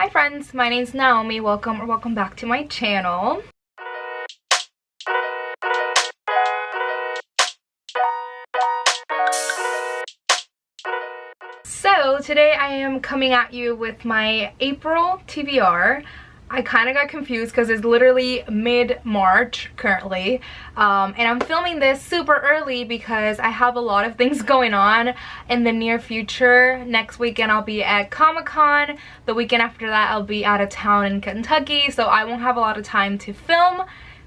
Hi friends, my name's Naomi. Welcome back to my channel. So today I am coming at you with my April TBR. I kind of got confused because it's literally mid-March currently, and I'm filming this super early because I have a lot of things going on in the near future. Next weekend I'll be at Comic-Con. The weekend after that I'll be out of town in Kentucky, so I won't have a lot of time to film.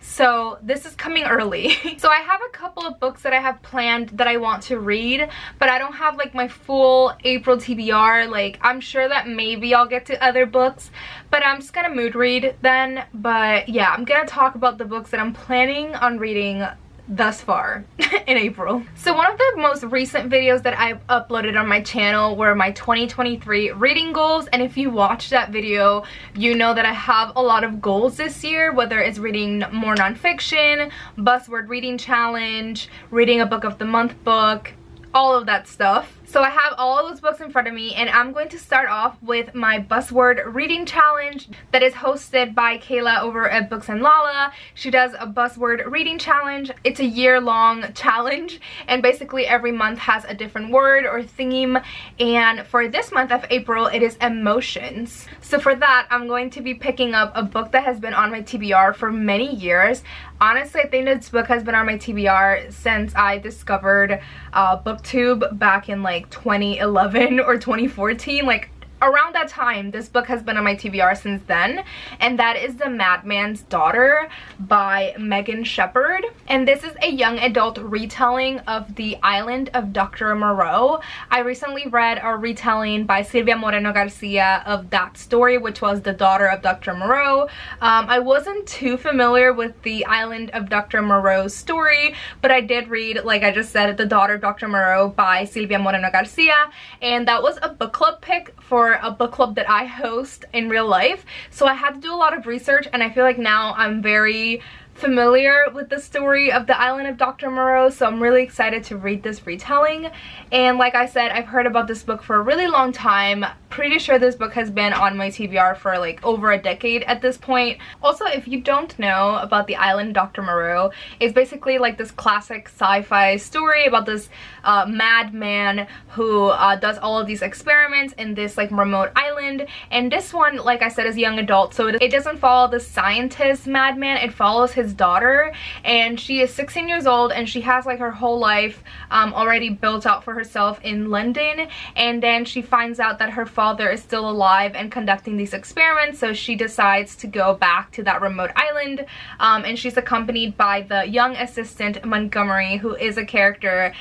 So this is coming early. So I have a couple of books that I have planned that I want to read, but I don't have like my full April TBR. Like, I'm sure that maybe I'll get to other books, but I'm just gonna mood read then. But yeah, I'm gonna talk about the books that I'm planning on reading thus far in April. So one of the most recent videos that I've uploaded on my channel were my 2023 reading goals, and if you watched that video you know that I have a lot of goals this year, whether it's reading more nonfiction, Buzzword reading challenge, reading a book of the month book, all of that stuff. So I have all of those books in front of me, and I'm going to start off with my Buzzword reading challenge that is hosted by Kayla over at Books and Lala. She does a Buzzword reading challenge. It's a year-long challenge, and basically every month has a different word or theme, and for this month of April it is emotions. So for that I'm going to be picking up a book that has been on my TBR for many years. Honestly, I think this book has been on my TBR since I discovered BookTube back in like 2011 or 2014. Like around that time this book has been on my TBR since then, and that is the Madman's Daughter by Megan Shepherd. And this is a young adult retelling of The Island of Dr. Moreau. I recently read a retelling by Silvia Moreno Garcia of that story, which was The Daughter of Dr. Moreau. I wasn't too familiar with The Island of Dr. Moreau's story, but I did read, like I just said, The Daughter of Dr. Moreau by Silvia Moreno Garcia, and that was a book club pick for a book club that I host in real life. So I had to do a lot of research, and I feel like now I'm very familiar with the story of The Island of Dr. Moreau, so I'm really excited to read this retelling. And like I said, I've heard about this book for a really long time. Pretty sure this book has been on my TBR for like over a decade at this point. Also, if you don't know about The Island of Dr. Moreau, it's basically like this classic sci-fi story about this madman who does all of these experiments in this like remote island. And this one, like I said, is young adult, so it doesn't follow the scientist madman. It follows his daughter, and she is 16 years old, and she has like her whole life already built out for herself in London. And then she finds out that her father is still alive and conducting these experiments, so she decides to go back to that remote island, and she's accompanied by the young assistant Montgomery, who is a character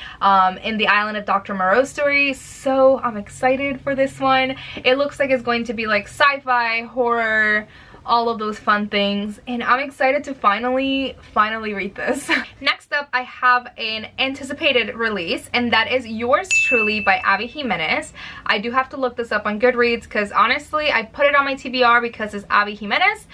in The Island of Dr. Moreau story. So I'm excited for this one. It looks like it's going to be like sci-fi, horror, all of those fun things, and I'm excited to finally read this. Next up, I have an anticipated release, and that is Yours Truly by Abby Jimenez. I do have to look this up on Goodreads because honestly I put it on my TBR because it's Abby Jimenez,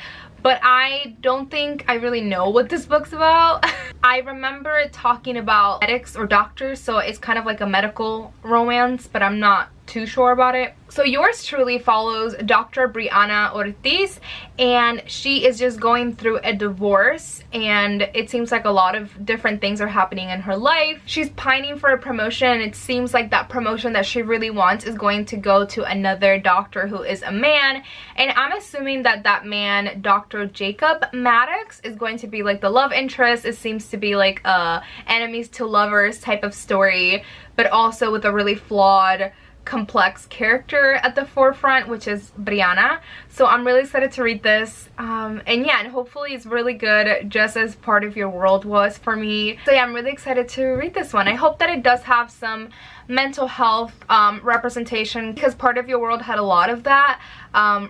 but I don't think I really know what this book's about. I remember it talking about medics or doctors, so it's kind of like a medical romance, but I'm not too sure about it. So Yours Truly follows Dr. Brianna Ortiz, and she is just going through a divorce, and it seems like a lot of different things are happening in her life. She's pining for a promotion, and it seems like that promotion that she really wants is going to go to another doctor who is a man, and I'm assuming that that man, Dr. Jacob Maddox, is going to be like the love interest. It seems to be like a enemies to lovers type of story, but also with a really flawed, complex character at the forefront, which is Brianna. So I'm really excited to read this, and yeah, and hopefully it's really good, just as Part of Your World was for me. So yeah, I'm really excited to read this one. I hope that it does have some mental health representation, because Part of Your World had a lot of that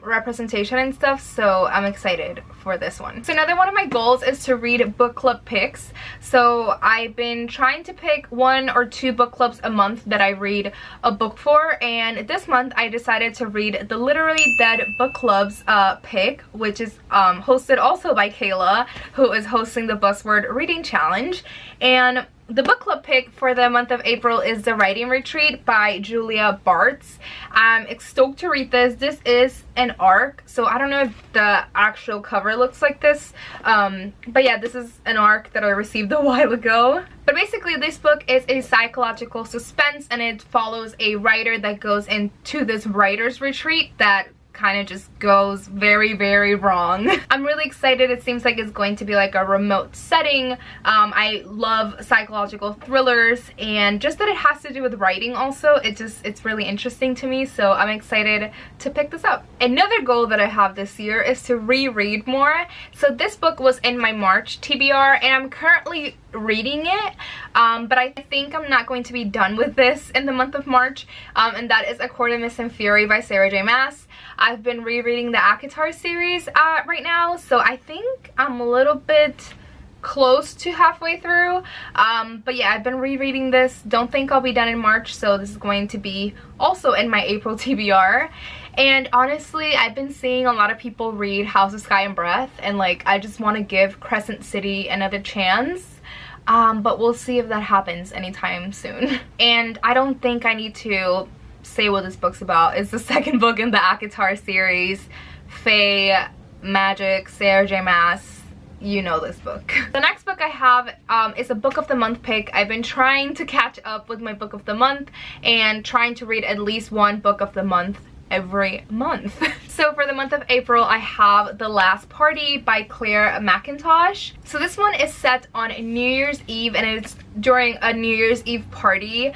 representation and stuff, so I'm excited for this one. So another one of my goals is to read book club picks. So I've been trying to pick 1 or 2 book clubs a month that I read a book for, and this month I decided to read the Literally Dead book club's pick, which is hosted also by Kayla, who is hosting the Buzzword reading challenge. And the book club pick for the month of April is The Writing Retreat by Julia Bartz. I'm stoked to read this. This is an arc, so I don't know if the actual cover looks like this, but yeah, this is an arc that I received a while ago. But basically this book is a psychological suspense, and it follows a writer that goes into this writer's retreat that kind of just goes very, very wrong. I'm really excited. It seems like it's going to be like a remote setting. I love psychological thrillers, and just that it has to do with writing also, it's really interesting to me, so I'm excited to pick this up. Another goal that I have this year is to reread more. So this book was in my March TBR, and I'm currently reading it, but I think I'm not going to be done with this in the month of March, and that is A Court of Mist and Fury by Sarah J. Maas. I've been rereading the Mackintosh series right now, so I think I'm a little bit close to halfway through, but yeah, I've been rereading this. Don't think I'll be done in March, so this is going to be also in my April TBR. And honestly, I've been seeing a lot of people read House of Sky and Breath, and like, I just want to give Crescent City another chance. But we'll see if that happens anytime soon. And I don't think I need to say what this book's about. It's the second book in the Mackintosh series. Fae, Magic, Sarah J. Maas. You know this book. The next book I have is a book of the month pick. I've been trying to catch up with my book of the month and trying to read at least one book of the month every month. So for the month of April, I have The Last Party by Clare Mackintosh. So this one is set on New Year's Eve, and it's during a New Year's Eve party.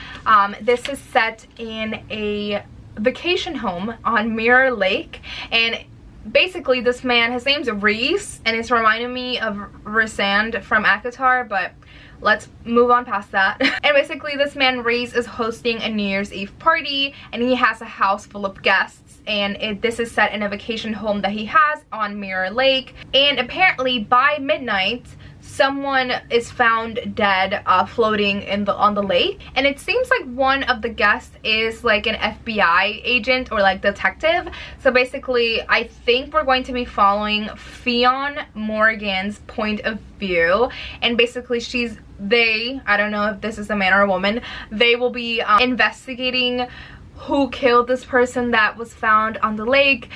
This is set in a vacation home on Mirror Lake, and basically this man, his name's Reese, and it's reminding me of Resand from Akatar, but let's move on past that. And basically this man Reese is hosting a New Year's Eve party, and he has a house full of guests, and this is set in a vacation home that he has on Mirror Lake. And apparently by midnight someone is found dead floating on the lake, and it seems like one of the guests is like an FBI agent or like detective. So basically I think we're going to be following Fionn Morgan's point of view, and basically I don't know if this is a man or a woman, they will be investigating who killed this person that was found on the lake.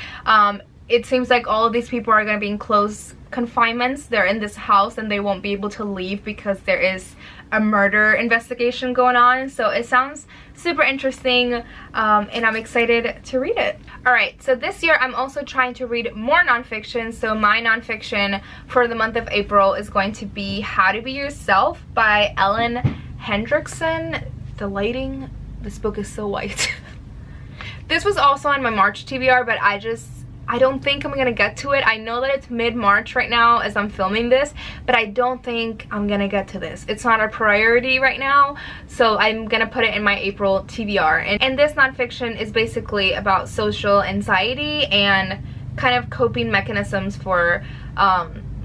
It seems like all of these people are going to be in close confinements. They're in this house and they won't be able to leave because there is a murder investigation going on. So it sounds super interesting, and I'm excited to read it. Alright, so this year I'm also trying to read more nonfiction. So my nonfiction for the month of April is going to be How to Be Yourself by Ellen Hendriksen. The lighting, this book is so white. This was also on my March TBR, but I don't think I'm gonna get to it. I know that it's mid-March right now as I'm filming this, but I don't think I'm gonna get to this. It's not a priority right now, so I'm gonna put it in my April TBR. And this nonfiction is basically about social anxiety and kind of coping mechanisms for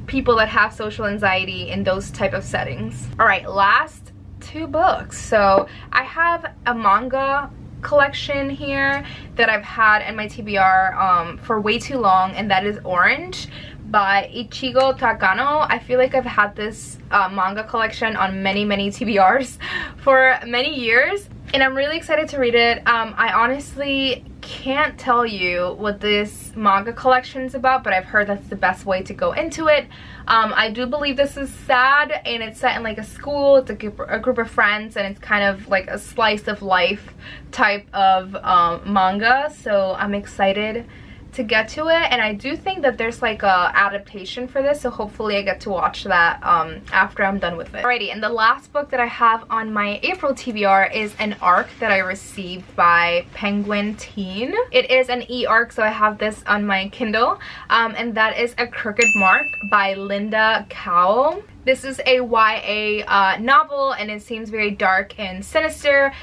people that have social anxiety in those type of settings. Alright, last two books. So I have a manga collection here that I've had in my TBR for way too long, and that is Orange by Ichigo Takano. I feel like I've had this manga collection on many TBRs for many years, and I'm really excited to read it. I honestly can't tell you what this manga collection is about, but I've heard that's the best way to go into it. I do believe this is sad, and it's set in like a school. It's a group of friends, and it's kind of like a slice of life type of manga, so I'm excited to get to it. And I do think that there's like a adaptation for this, so hopefully I get to watch that after I'm done with it. Alrighty, and the last book that I have on my April TBR is an arc that I received by Penguin Teen. It is an e-arc, so I have this on my Kindle, and that is A Crooked Mark by Linda Cowell. This is a YA novel, and it seems very dark and sinister.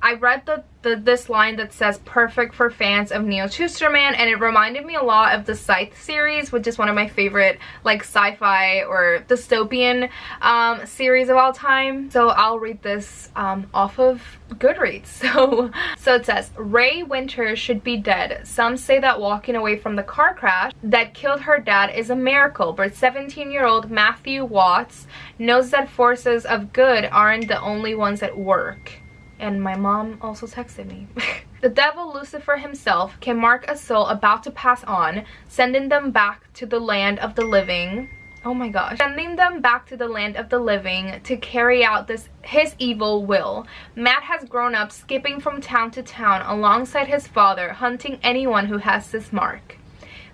I read this line that says perfect for fans of Neil Schusterman, and it reminded me a lot of the Scythe series, which is one of my favorite like sci-fi or dystopian series of all time. So I'll read this off of Goodreads. So it says, Ray Winter should be dead. Some say that walking away from the car crash that killed her dad is a miracle, but 17-year-old Matthew Watts knows that forces of good aren't the only ones at work. And my mom also texted me. The devil Lucifer himself can mark a soul about to pass on, sending them back to the land of the living. Oh my gosh. Sending them back to the land of the living to carry out his evil will. Matt has grown up skipping from town to town alongside his father, hunting anyone who has this mark.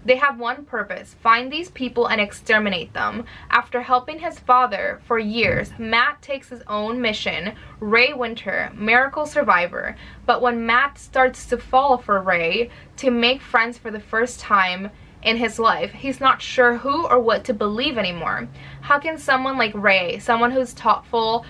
They have one purpose: find these people and exterminate them. After helping his father for years, Matt takes his own mission, Ray Winter, miracle survivor. But when Matt starts to fall for Ray to make friends for the first time in his life, he's not sure who or what to believe anymore. How can someone like Ray, someone who's thoughtful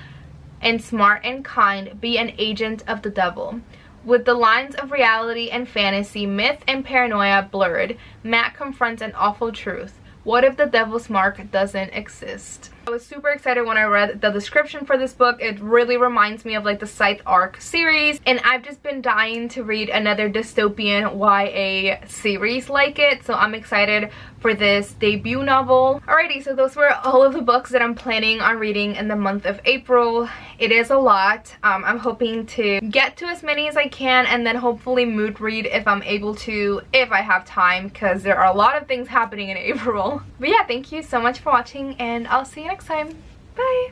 and smart and kind, be an agent of the devil? With the lines of reality and fantasy, myth and paranoia blurred, Matt confronts an awful truth. What if the devil's mark doesn't exist? I was super excited when I read the description for this book. It really reminds me of like the Scythe Arc series, and I've just been dying to read another dystopian YA series like it, so I'm excited for this debut novel. Alrighty, so those were all of the books that I'm planning on reading in the month of April. It is a lot. I'm hoping to get to as many as I can, and then hopefully mood read if I'm able to, if I have time, because there are a lot of things happening in April. But yeah, thank you so much for watching, and I'll see you next time. Bye!